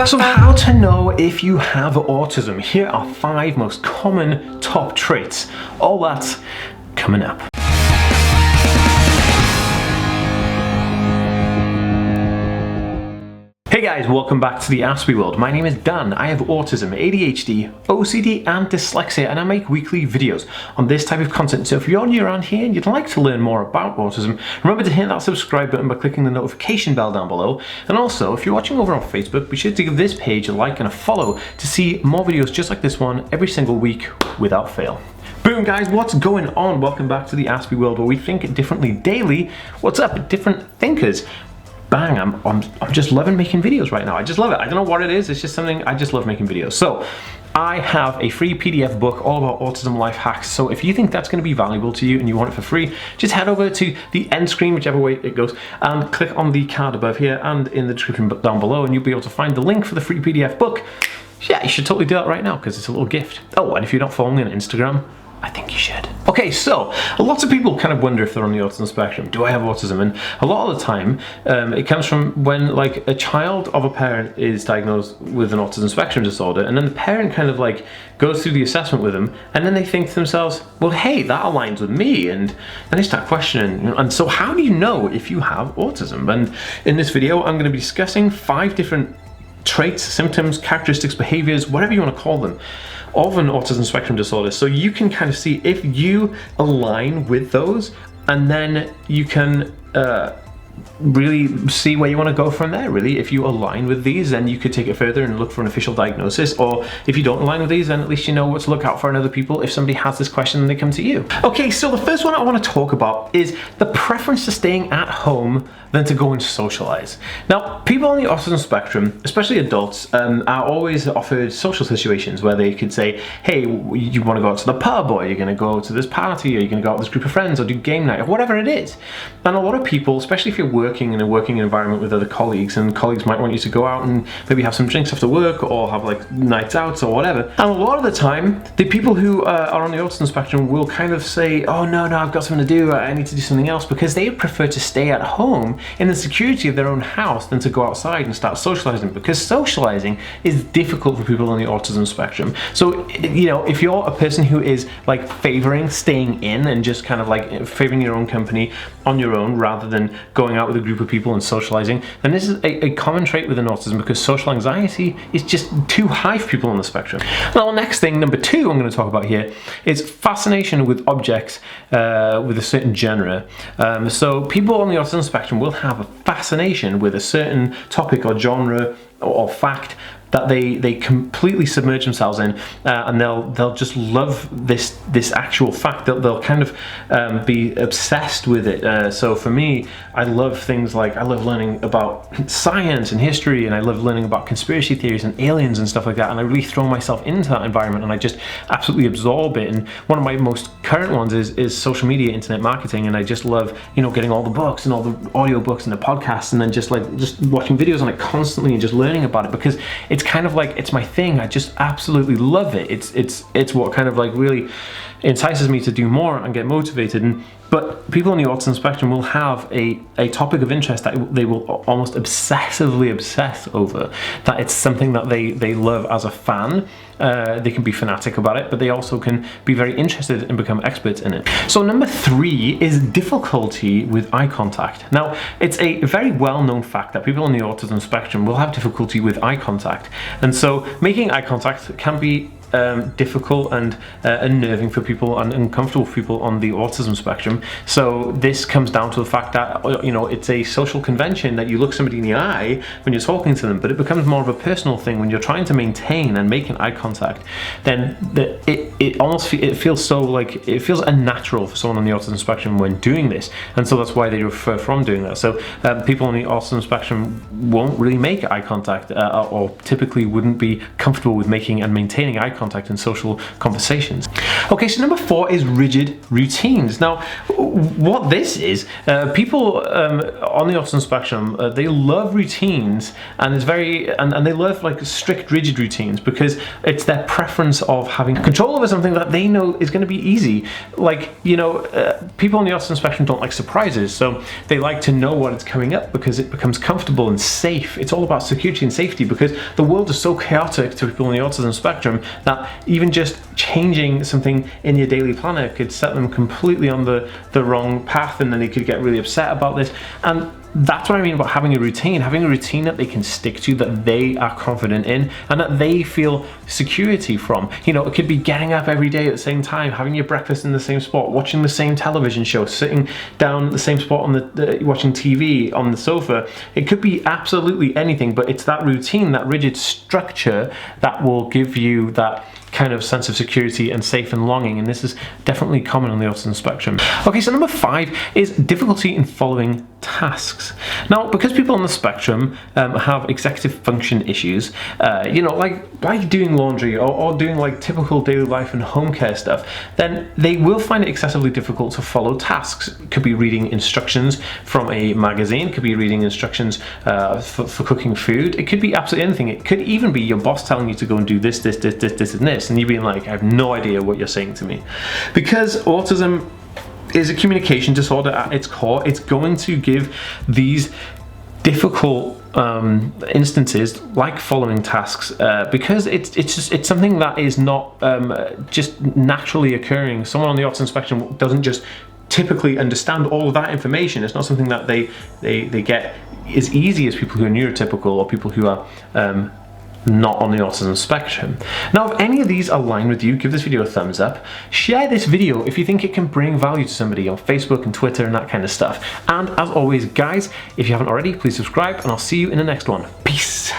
So how to know if you have autism? Here are 5 most common top traits. All that coming up. Hey guys, welcome back to the AspieWorld. My name is Dan. I have autism, ADHD, OCD and dyslexia, and I make weekly videos on this type of content. So if you're new around here and you'd like to learn more about autism, remember to hit that subscribe button by clicking the notification bell down below. And also, if you're watching over on Facebook, be sure to give this page a like and a follow to see more videos just like this one every single week without fail. Boom guys, what's going on? Welcome back to the AspieWorld, where we think differently daily. What's up, different thinkers? Bang, I'm just loving making videos right now. I just love it. I don't know what it is, it's just something, I just love making videos. So I have a free PDF book all about autism life hacks. So if you think that's going to be valuable to you and you want it for free, just head over to the end screen, whichever way it goes, and click on the card above here and in the description down below, and you'll be able to find the link for the free PDF book. Yeah, you should totally do that right now because it's a little gift. Oh, and if you're not following me on Instagram, I think you should. Okay, so lots of people kind of wonder if they're on the autism spectrum. Do I have autism? And a lot of the time, it comes from when like a child of a parent is diagnosed with an autism spectrum disorder, and then the parent kind of like goes through the assessment with them, and then they think to themselves, well, hey, that aligns with me, and then they start questioning. And so how do you know if you have autism? And in this video, I'm going to be discussing 5 different traits, symptoms, characteristics, behaviors, whatever you want to call them, of an autism spectrum disorder, so you can kind of see if you align with those, and then you can really see where you want to go from there. Really, if you align with these, then you could take it further and look for an official diagnosis, or if you don't align with these, then at least you know what to look out for in other people if somebody has this question and they come to you. Okay, so the first one I want to talk about is the preference to staying at home than to go and socialize. Now, people on the autism spectrum, especially adults, are always offered social situations where they could say, hey, you want to go out to the pub, or you're going to go to this party, or you're going to go out with this group of friends, or do game night, or whatever it is. And a lot of people, especially if you're working in a working environment with other colleagues, and colleagues might want you to go out and maybe have some drinks after work, or have like nights out or whatever. And a lot of the time, the people who are on the autism spectrum will kind of say, oh no, I've got something to do, I need to do something else, because they prefer to stay at home in the security of their own house than to go outside and start socializing, because socializing is difficult for people on the autism spectrum. So, you know, if you're a person who is like favoring staying in and just kind of like favoring your own company on your own rather than going out with a group of people and socializing, then this is a common trait within autism, because social anxiety is just too high for people on the spectrum. Now, the next thing, number 2, I'm going to talk about here is fascination with objects with a certain genre. So people on the autism spectrum will have a fascination with a certain topic or genre or fact that they completely submerge themselves in, and they'll just love this actual fact. They'll kind of be obsessed with it. So for me, I love things like, I love learning about science and history, and I love learning about conspiracy theories and aliens and stuff like that, and I really throw myself into that environment and I just absolutely absorb it. And one of my most current ones is social media, internet marketing, and I just love, you know, getting all the books and all the audio books and the podcasts, and then just watching videos on it constantly and just learning about it, because it's kind of like, it's my thing. I just absolutely love it. It's what kind of like really entices me to do more and get motivated. But people on the autism spectrum will have a topic of interest that they will almost obsessively obsess over, that it's something that they love as a fan. They can be fanatic about it, but they also can be very interested and become experts in it. So number 3 is difficulty with eye contact. Now, it's a very well-known fact that people on the autism spectrum will have difficulty with eye contact. And so making eye contact can be difficult and unnerving for people and uncomfortable for people on the autism spectrum. So this comes down to the fact that, you know, it's a social convention that you look somebody in the eye when you're talking to them, but it becomes more of a personal thing when you're trying to maintain and make an eye contact. Then it feels so like, it feels unnatural for someone on the autism spectrum when doing this, and so that's why they refer from doing that. So people on the autism spectrum won't really make eye contact, or typically wouldn't be comfortable with making and maintaining eye contact contact and social conversations. Okay, so number 4 is rigid routines. Now, what this is, people on the autism spectrum, they love routines, and and they love like strict, rigid routines because it's their preference of having control over something that they know is going to be easy. Like, you know, people on the autism spectrum don't like surprises, so they like to know what is coming up because it becomes comfortable and safe. It's all about security and safety because the world is so chaotic to people on the autism spectrum that even just changing something in your daily planner could set them completely on the wrong path, and then they could get really upset about this. And that's what I mean about having a routine that they can stick to, that they are confident in, and that they feel security from. You know, it could be getting up every day at the same time, having your breakfast in the same spot, watching the same television show, sitting down at the same spot on watching TV on the sofa. It could be absolutely anything, but it's that routine, that rigid structure that will give you that kind of sense of security and safe and longing, and this is definitely common on the autism spectrum. Okay, so number 5 is difficulty in following tasks. Now, because people on the spectrum have executive function issues, you know, like doing laundry or doing like typical daily life and home care stuff, then they will find it excessively difficult to follow tasks. It could be reading instructions from a magazine, it could be reading instructions for cooking food, it could be absolutely anything. It could even be your boss telling you to go and do this, and this, and you being like, I have no idea what you're saying to me. Because autism is a communication disorder at its core, it's going to give these difficult instances like following tasks because it's something that is not just naturally occurring. Someone on the autism spectrum doesn't just typically understand all of that information. It's not something that they get as easy as people who are neurotypical or people who are not on the autism spectrum. Now, if any of these align with you, give this video a thumbs up. Share this video if you think it can bring value to somebody on Facebook and Twitter and that kind of stuff. And as always, guys, if you haven't already, please subscribe, and I'll see you in the next one. Peace.